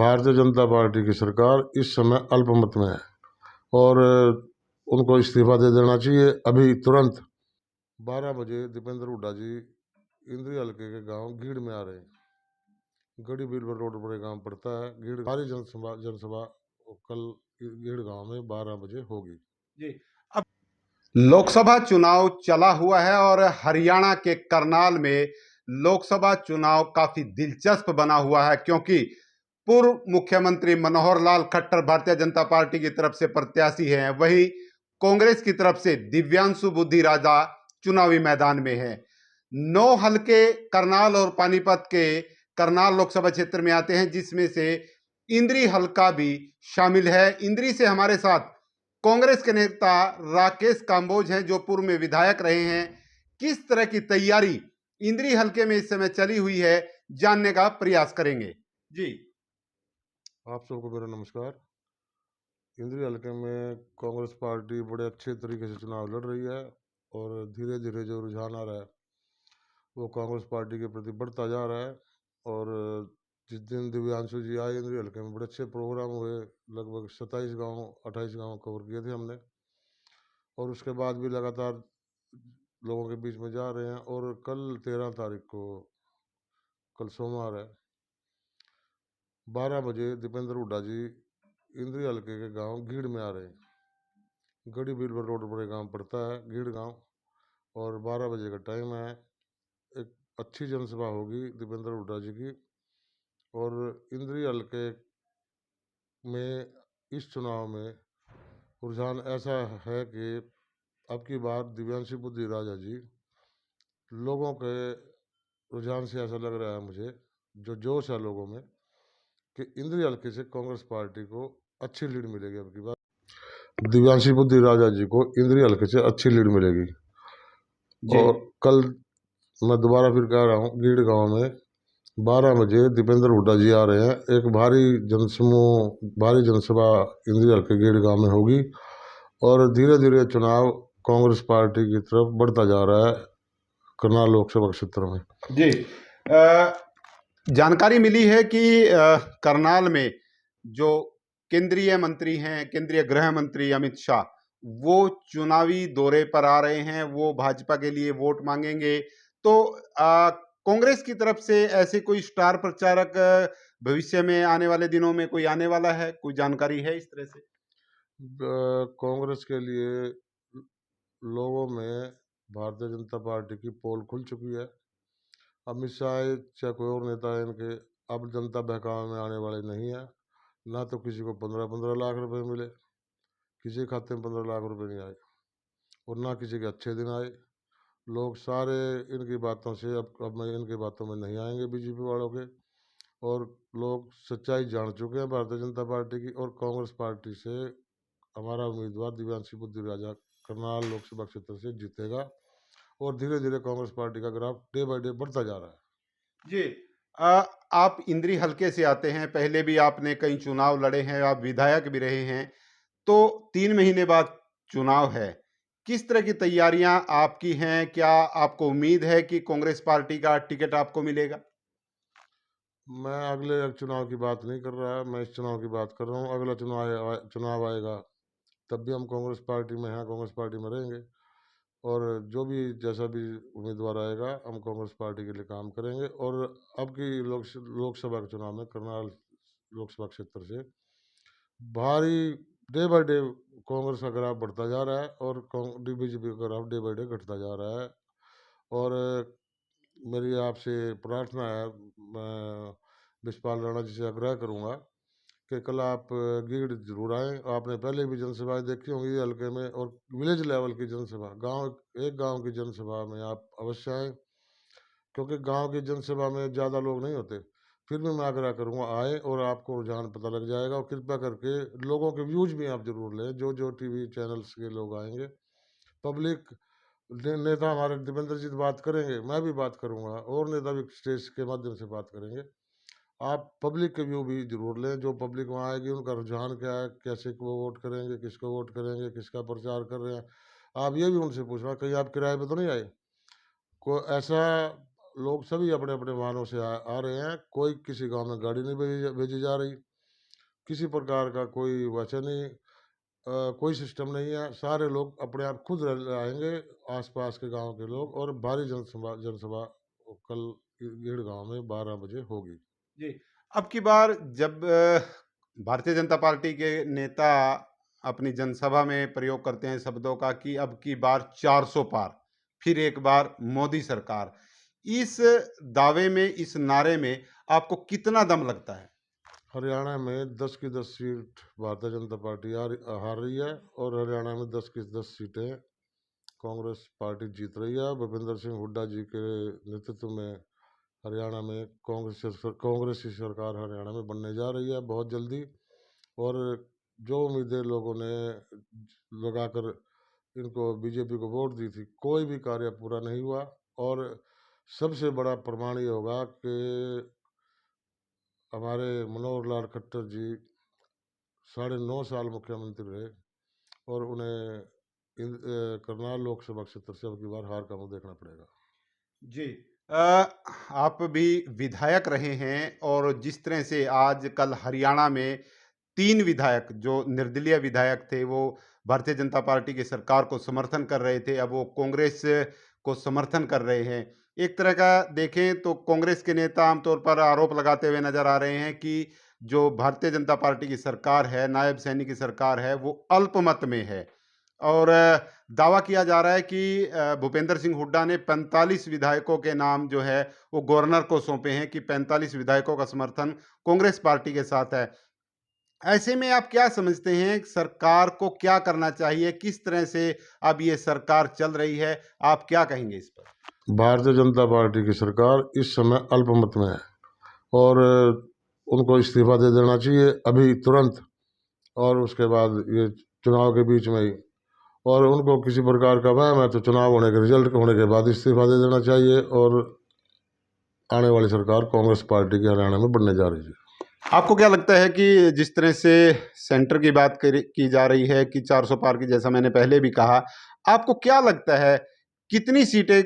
Bharatiya Janata party की सरकार इस समय अल्पमत में है और उनको इस्तीफा दे देना चाहिए अभी तुरंत। 12 बजे दीपेंद्र हुड्डा जी इंद्री हल्के के गांव गीड़ में आ रहे हैं। गढ़ी बीरबल रोड पर एक गांव पड़ता है गीड़। सारी जनसभा कल गीड़ गांव में 12 बजे होगी जी। अब लोकसभा चुनाव चला हुआ है और हरियाणा के करनाल में लोकसभा चुनाव काफी दिलचस्प बना हुआ है, क्योंकि पूर्व मुख्यमंत्री मनोहर लाल खट्टर भारतीय जनता पार्टी की तरफ से प्रत्याशी हैं, वहीं कांग्रेस की तरफ से दिव्यांशु बुद्धि राजा चुनावी मैदान में है। 9 हलके करनाल और पानीपत के करनाल लोकसभा क्षेत्र में आते हैं, जिसमें से इंद्री हलका भी शामिल है। इंद्री से हमारे साथ कांग्रेस के नेता राकेश काम्बोज हैं, जो पूर्व में विधायक रहे हैं। किस तरह की तैयारी इंद्री हलके में इस समय चली हुई है, जानने का प्रयास करेंगे। जी, आप सबको मेरा नमस्कार। इंद्री हल्के में कांग्रेस पार्टी बड़े अच्छे तरीके से चुनाव लड़ रही है और धीरे धीरे जो रुझान आ रहा है वो कांग्रेस पार्टी के प्रति बढ़ता जा रहा है। और जिस दिन दिव्यांशु जी आए इंद्री हल्के में बड़े अच्छे प्रोग्राम हुए, लगभग 27 गांव 28 गांव कवर किए थे हमने। और उसके बाद भी लगातार लोगों के बीच में जा रहे हैं। और कल 13 तारीख को, कल सोमवार है, 12 बजे दीपेंद्र हुड्डा जी इंद्री हल्के के गांव गीड़ में आ रहे हैं। गढ़ी बीरबल रोड पर एक गांव पड़ता है गीड़ गांव और 12 बजे का टाइम है। एक अच्छी जनसभा होगी दीपेंद्र हुड्डा जी की। और इंद्री हल्के में इस चुनाव में रुझान ऐसा है कि अब की बार दिव्यांशु बुद्धि राजा जी लोगों के रुझान से ऐसा लग रहा है मुझे, जो जोश है लोगों में, कि इंद्री हल्के से कांग्रेस पार्टी को अच्छी लीड मिलेगी। अब की बार दिव्यांशी बुद्धि राजा जी को इंद्री हल्के से अच्छी लीड मिलेगी। और कल मैं दोबारा फिर कह रहा हूँ, गीड़ गांव में 12 बजे दीपेंद्र हुड्डा जी आ रहे हैं। एक भारी जनसभा इंद्री हल्के गीड़ गांव में होगी और धीरे धीरे चुनाव कांग्रेस पार्टी की तरफ बढ़ता जा रहा है करनाल लोकसभा क्षेत्र में। जी, जानकारी मिली है कि करनाल में जो केंद्रीय मंत्री हैं, केंद्रीय गृह मंत्री अमित शाह, वो चुनावी दौरे पर आ रहे हैं, वो भाजपा के लिए वोट मांगेंगे। तो कांग्रेस की तरफ से ऐसे कोई स्टार प्रचारक भविष्य में आने वाले दिनों में कोई आने वाला है? कोई जानकारी है इस तरह से? कांग्रेस के लिए लोगों में भारतीय जनता पार्टी की पोल खुल चुकी है। अमित शाह चाहे कोई और नेता है, इनके अब जनता बहकावे में आने वाले नहीं है। ना तो किसी को 15-15 लाख रुपए मिले, किसी के खाते में 15 लाख रुपए नहीं आए और ना किसी के अच्छे दिन आए। लोग सारे इनकी बातों से अब मैं इनकी बातों में नहीं आएंगे बीजेपी वालों के। और लोग सच्चाई जान चुके हैं भारतीय जनता पार्टी की। और कांग्रेस पार्टी से हमारा उम्मीदवार दिव्यांशी बुद्धि राजा करनाल लोकसभा क्षेत्र से जीतेगा और धीरे धीरे कांग्रेस पार्टी का ग्राफ डे बाय डे बढ़ता जा रहा है। जी, आप इंद्री हलके से आते हैं, पहले भी आपने कई चुनाव लड़े हैं, आप विधायक भी रहे हैं। तो 3 महीने बाद चुनाव है, किस तरह की तैयारियां आपकी हैं? क्या आपको उम्मीद है कि कांग्रेस पार्टी का टिकट आपको मिलेगा? मैं अगले चुनाव की बात नहीं कर रहा, मैं इस चुनाव की बात कर रहा हूँ। अगला चुनाव आएगा तब भी हम कांग्रेस पार्टी में हैं, कांग्रेस पार्टी में रहेंगे। और जो भी जैसा भी उम्मीदवार आएगा हम कांग्रेस पार्टी के लिए काम करेंगे। और अब की लोकसभा के चुनाव में करनाल लोकसभा क्षेत्र से भारी डे बाय डे कांग्रेस का ग्राफ बढ़ता जा रहा है और बीजेपी का ग्राफ डे बाय डे घटता जा रहा है। और मेरी आपसे प्रार्थना है, मैं विशपाल राणा जी से आग्रह करूँगा कि कल आप गीड़ जरूर आएँ। आपने पहले भी जनसभाएं देखी होंगी हल्के में, और विलेज लेवल की जनसभा, एक गांव की जनसभा में आप अवश्य आएँ, क्योंकि गांव की जनसभा में ज़्यादा लोग नहीं होते। फिर भी मैं आग्रह करूँगा आएँ और आपको रुझान पता लग जाएगा। और कृपया करके लोगों के व्यूज भी आप जरूर लें, जो जो टीवी चैनल्स के लोग आएंगे। पब्लिक नेता हमारे दीपेंद्र जी बात करेंगे, मैं भी बात करूंगा, और नेता भी स्टेज के माध्यम से बात करेंगे। आप पब्लिक के व्यू भी जरूर लें, जो पब्लिक वहाँ आएगी उनका रुझान क्या है, कैसे वो वोट करेंगे, किसको वोट करेंगे, किसका प्रचार कर रहे हैं। आप ये भी उनसे पूछना कहीं आप किराए पे तो नहीं आए। कोई ऐसा, लोग सभी अपने अपने वाहनों से आ रहे हैं, कोई किसी गांव में गाड़ी नहीं भेजी जा रही। किसी प्रकार का कोई वचन नहीं, कोई सिस्टम नहीं है। सारे लोग अपने आप खुद आएंगे, आसपास के गांव के लोग, और भारी जनसभा जनसभा कल गीड़ गांव में 12 बजे होगी। जी। अब की बार जब भारतीय जनता पार्टी के नेता अपनी जनसभा में प्रयोग करते हैं शब्दों का कि अब की बार 400 पार, फिर एक बार मोदी सरकार, इस दावे में, इस नारे में आपको कितना दम लगता है? हरियाणा में 10 की 10 सीट भारतीय जनता पार्टी हार रही है, और हरियाणा में 10 की 10 सीटें कांग्रेस पार्टी जीत रही है। भूपेंद्र सिंह हुड्डा जी के नेतृत्व में हरियाणा में कांग्रेस की सरकार हरियाणा में बनने जा रही है बहुत जल्दी। और जो उम्मीदें लोगों ने लगाकर इनको बीजेपी को वोट दी थी, कोई भी कार्य पूरा नहीं हुआ। और सबसे बड़ा प्रमाण ये होगा कि हमारे मनोहर लाल खट्टर जी 9.5 साल मुख्यमंत्री रहे, और उन्हें करनाल लोकसभा क्षेत्र से अब की बार हार का मुंह देखना पड़ेगा। जी। आप भी विधायक रहे हैं, और जिस तरह से आज कल हरियाणा में 3 विधायक जो निर्दलीय विधायक थे वो भारतीय जनता पार्टी की सरकार को समर्थन कर रहे थे, अब वो कांग्रेस को समर्थन कर रहे हैं। एक तरह का देखें तो कांग्रेस के नेता आमतौर पर आरोप लगाते हुए नजर आ रहे हैं कि जो भारतीय जनता पार्टी की सरकार है, नायब सैनी की सरकार है, वो अल्पमत में है। और दावा किया जा रहा है कि भूपेंद्र सिंह हुड्डा ने 45 विधायकों के नाम जो है वो गवर्नर को सौंपे हैं कि 45 विधायकों का समर्थन कांग्रेस पार्टी के साथ है। ऐसे में आप क्या समझते हैं, सरकार को क्या करना चाहिए? किस तरह से अब ये सरकार चल रही है? आप क्या कहेंगे इस पर? भारतीय जनता पार्टी की सरकार इस समय अल्पमत में है, और उनको इस्तीफा दे देना चाहिए अभी तुरंत, और उसके बाद ये चुनाव के बीच में ही। और उनको किसी प्रकार का वहम है तो चुनाव होने के रिजल्ट होने के बाद इस्तीफा दे देना चाहिए, और आने वाली सरकार कांग्रेस पार्टी की हरियाणा में बनने जा रही है। आपको क्या लगता है कि जिस तरह से सेंटर की बात की जा रही है कि 400 पार की, जैसा मैंने पहले भी कहा, आपको क्या लगता है कितनी सीटें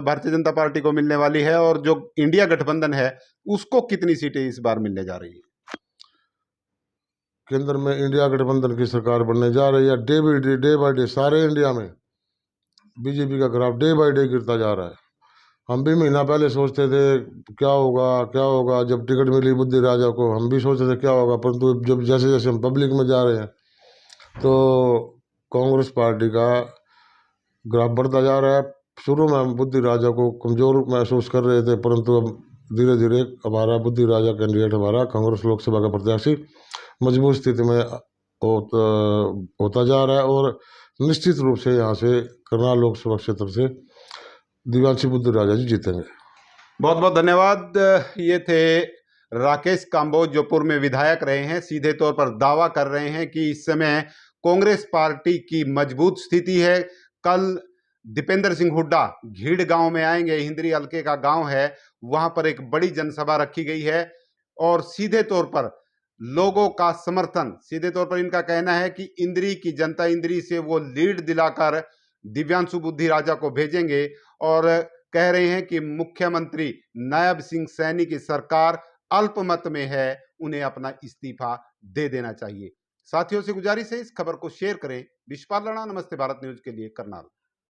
भारतीय जनता पार्टी को मिलने वाली है, और जो इंडिया गठबंधन है उसको कितनी सीटें इस बार मिलने जा रही है? केंद्र में इंडिया गठबंधन की सरकार बनने जा रही है। डे बाय डे सारे इंडिया में बीजेपी का ग्राफ डे बाय डे गिरता जा रहा है। हम भी महीना पहले सोचते थे क्या होगा क्या होगा, जब टिकट मिली बुद्धि राजा को हम भी सोचते थे क्या होगा, परंतु जब जैसे जैसे हम पब्लिक में जा रहे हैं तो कांग्रेस पार्टी का ग्राफ बढ़ता जा रहा है। शुरू में हम बुद्धि राजा को कमज़ोर महसूस कर रहे थे, परंतु अब धीरे धीरे हमारा बुद्धि राजा कैंडिडेट, हमारा कांग्रेस लोकसभा का प्रत्याशी मजबूत स्थिति में होता जा रहा है। और निश्चित रूप से यहाँ से करनाल लोकसभा क्षेत्र से दिव्यांशी बुद्धि राजा जी जीतेंगे। बहुत बहुत धन्यवाद। ये थे राकेश काम्बोज, जो पूर्व में विधायक रहे हैं, सीधे तौर पर दावा कर रहे हैं कि इस समय कांग्रेस पार्टी की मजबूत स्थिति है। कल दीपेंद्र सिंह हुड्डा घीड़ गांव में आएंगे, हिंदरी हल्के का गांव है, वहां पर एक बड़ी जनसभा रखी गई है, और सीधे तौर पर लोगों का समर्थन, सीधे तौर पर इनका कहना है कि इंद्री की जनता, इंद्री से वो लीड दिलाकर दिव्यांशु बुद्धि राजा को भेजेंगे, और कह रहे हैं कि मुख्यमंत्री नायब सिंह सैनी की सरकार अल्पमत में है, उन्हें अपना इस्तीफा दे देना चाहिए। साथियों से गुजारिश है इस खबर को शेयर करें। विश्वपाल राणा, नमस्ते भारत न्यूज के लिए, करनाल।